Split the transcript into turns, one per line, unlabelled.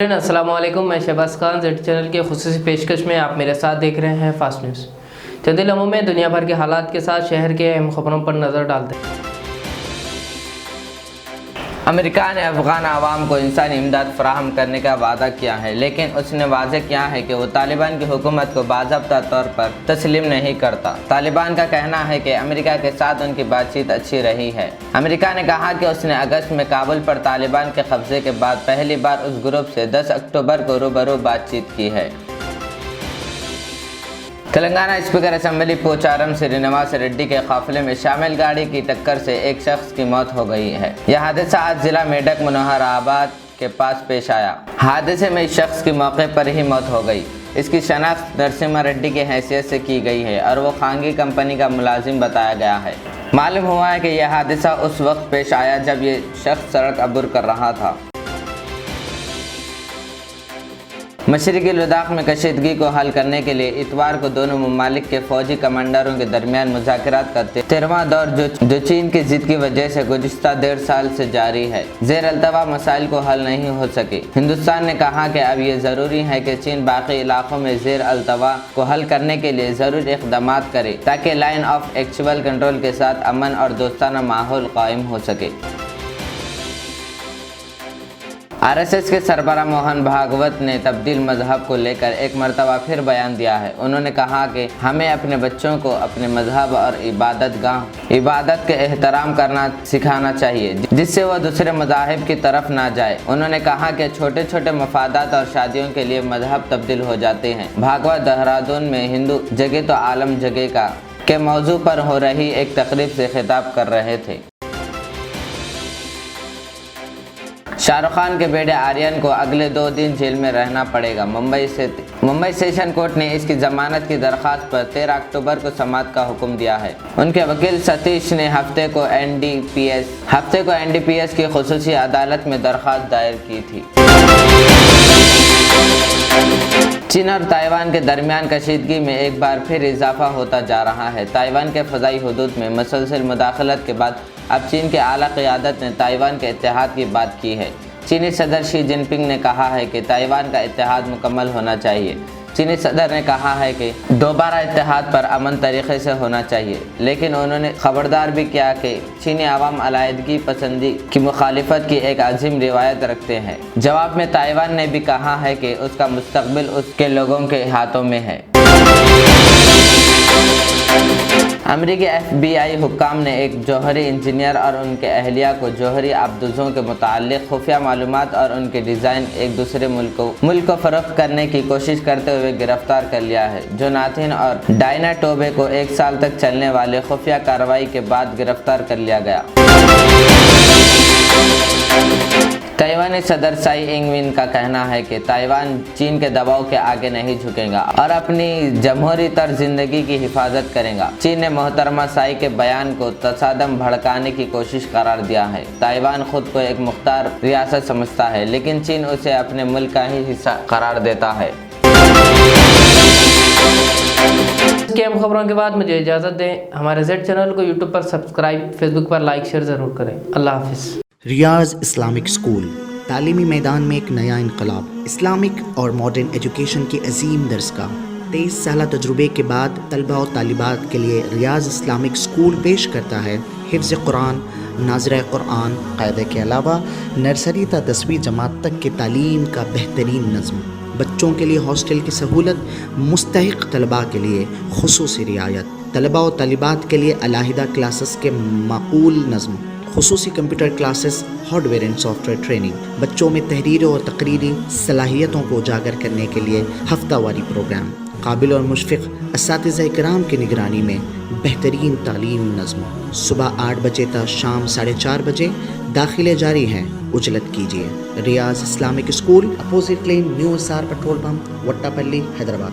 अस्सलाम वालेकुम, मैं शहबाज खान जेड चैनल के खुसूसी पेशकश में आप मेरे साथ देख रहे हैं फास्ट न्यूज़। चंद लम्हों में दुनिया भर के हालात के साथ शहर के अहम खबरों पर नज़र डालते हैं।
अमेरिका ने अफ़गान आवाम को इंसानी इमदाद फराहम करने का वादा किया है, लेकिन उसने वाज़ेह किया है कि वो तालिबान की हुकूमत को बाज़ाब्ता तौर पर तस्लीम नहीं करता। तालिबान का कहना है कि अमेरिका के साथ उनकी बातचीत अच्छी रही है। अमेरिका ने कहा कि उसने अगस्त में काबुल पर तालिबान के कब्ज़े के बाद पहली बार उस ग्रुप से 10 अक्टूबर को रूबरू बातचीत की है। तेलंगाना स्पीकर असेंबली पोचारम श्रीनिवास रेड्डी के काफिले में शामिल गाड़ी की टक्कर से एक शख्स की मौत हो गई है। यह हादसा आज जिला मेडक मनोहराबाद के पास पेश आया। हादसे में इस शख्स की मौके पर ही मौत हो गई। इसकी शनाख्त नरसिम्हा रेड्डी की हैसियत से की गई है और वो खांगी कंपनी का मुलाजिम बताया गया है। मालूम हुआ है कि यह हादसा उस वक्त पेश आया जब ये शख्स सड़क अबूर कर रहा था। मशरक़ी लद्दाख में कशीदगी को हल करने के लिए इतवार को दोनों ममालिक के फौजी कमांडरों के दरमियान मुज़ाकरात का 13वां दौर जो चीन की जिद की वजह से गुज़िश्ता 1.5 साल से जारी है, ज़ेर अल्तवा मसाइल को हल नहीं हो सके। हिंदुस्तान ने कहा कि अब ये ज़रूरी है कि चीन बाकी इलाकों में ज़ेर अल्तवा को हल करने के लिए ज़रूरी इक़दामात करे ताकि लाइन ऑफ एक्चुअल कंट्रोल के साथ अमन और दोस्ताना माहौल कायम हो सके। आरएसएस के सरबराह मोहन भागवत ने तब्दील मजहब को लेकर एक मरतबा फिर बयान दिया है। उन्होंने कहा कि हमें अपने बच्चों को अपने मजहब और इबादत के एहतराम करना सिखाना चाहिए, जिससे वह दूसरे मज़ाहिब की तरफ ना जाए। उन्होंने कहा कि छोटे छोटे मफादात और शादियों के लिए मजहब तब्दील हो जाते हैं। भागवत देहरादून में हिंदू जगह तो आलम जगह का के मौजू पर हो रही एक तकरीब से खिताब कर रहे थे। शाहरुख खान के बेटे आर्यन को अगले 2 दिन जेल में रहना पड़ेगा। मुंबई सेशन कोर्ट ने इसकी जमानत की दरख्वास्त पर 13 अक्टूबर को समाअत का हुक्म दिया है। उनके वकील सतीश ने हफ्ते को एनडीपीएस की खुसूसी अदालत में दरख्वास्त दायर की थी। चीन और ताइवान के दरमियान कशीदगी में एक बार फिर इजाफा होता जा रहा है। ताइवान के फ़ज़ाई हुदूद में मुसलसल मुदाखलत के बाद अब चीन के आला क़यादत ने ताइवान के इत्तेहाद की बात की है। चीनी सदर शी जिनपिंग ने कहा है कि ताइवान का इत्तेहाद मुकम्मल होना चाहिए। चीनी सदर ने कहा है कि दोबारा इत्तेहाद पर अमन तरीके से होना चाहिए, लेकिन उन्होंने खबरदार भी किया कि चीनी आवाम अलायदगी पसंदी की मुखालिफत की एक अजीम रिवायत रखते हैं। जवाब में ताइवान ने भी कहा है कि उसका मुस्तकबिल उसके लोगों के हाथों में है। अमेरिकी FBI हुक्काम ने एक जौहरी इंजीनियर और उनके अहलिया को जौहरी आबदूजों के मुताल्लिक़ खुफिया मालूमात और उनके डिज़ाइन एक दूसरे मुल्क को फ़रोख्त करने की कोशिश करते हुए गिरफ्तार कर लिया है। जोनाथन और डायना टोबे को 1 साल तक चलने वाले खुफिया कार्रवाई के बाद गिरफ्तार कर लिया गया। ताइवानी सदर साई इंग-वेन का कहना है कि ताइवान चीन के दबाव के आगे नहीं झुकेगा और अपनी जमहूरी तर्ज जिंदगी की हिफाजत करेगा। चीन ने मोहतरमा साई के बयान को तसादम भड़काने की कोशिश करार दिया है। ताइवान खुद को एक मुख्तार रियासत समझता है, लेकिन चीन उसे अपने मुल्क का ही हिस्सा करार देता है।
इसकी अहम खबरों के बाद मुझे इजाज़त दें। हमारे जेड चैनल को यूट्यूब पर सब्सक्राइब, फेसबुक पर लाइक शेयर ज़रूर करें। अल्लाह हाफिज़।
रियाज इस्लामिक स्कूल तालीमी मैदान में एक नया इनकलाब। इस्लामिक और मॉडर्न एजुकेशन की अजीम दरसगाह। 23 साल तजुर्बे के बाद तलबा और तालिबात के लिए रियाज इस्लामिक स्कूल पेश करता है हिफ्ज़ कुरान, नाज़िरा कुरान क़ायदे के अलावा नर्सरी ta 10वीं जमात तक की तालीम का बेहतरीन नज़्म। बच्चों के लिए हॉस्टल की सहूलत, मुस्तहिक़ तलबा के लिए खुसूसी रियायत, तलबा और तालिबात के लिए अलहदा क्लासेस के माकूल नज़्म, खुसूसी computer classes, hardware and software training, बच्चों में तहरीर और तकरीरी सलाहियतों को उजागर करने के लिए हफ्तावारी प्रोग्राम, काबिल और मुशफ़िक़ असातिज़ा इकराम की निगरानी में बेहतरीन तालीम नज़्म। सुबह 8 बजे तक शाम 4:30 बजे दाखिले जारी हैं। उजलत कीजिए। Riyaz Islamic school, opposite lane, new SR petrol pump, Vattapalli, Hyderabad.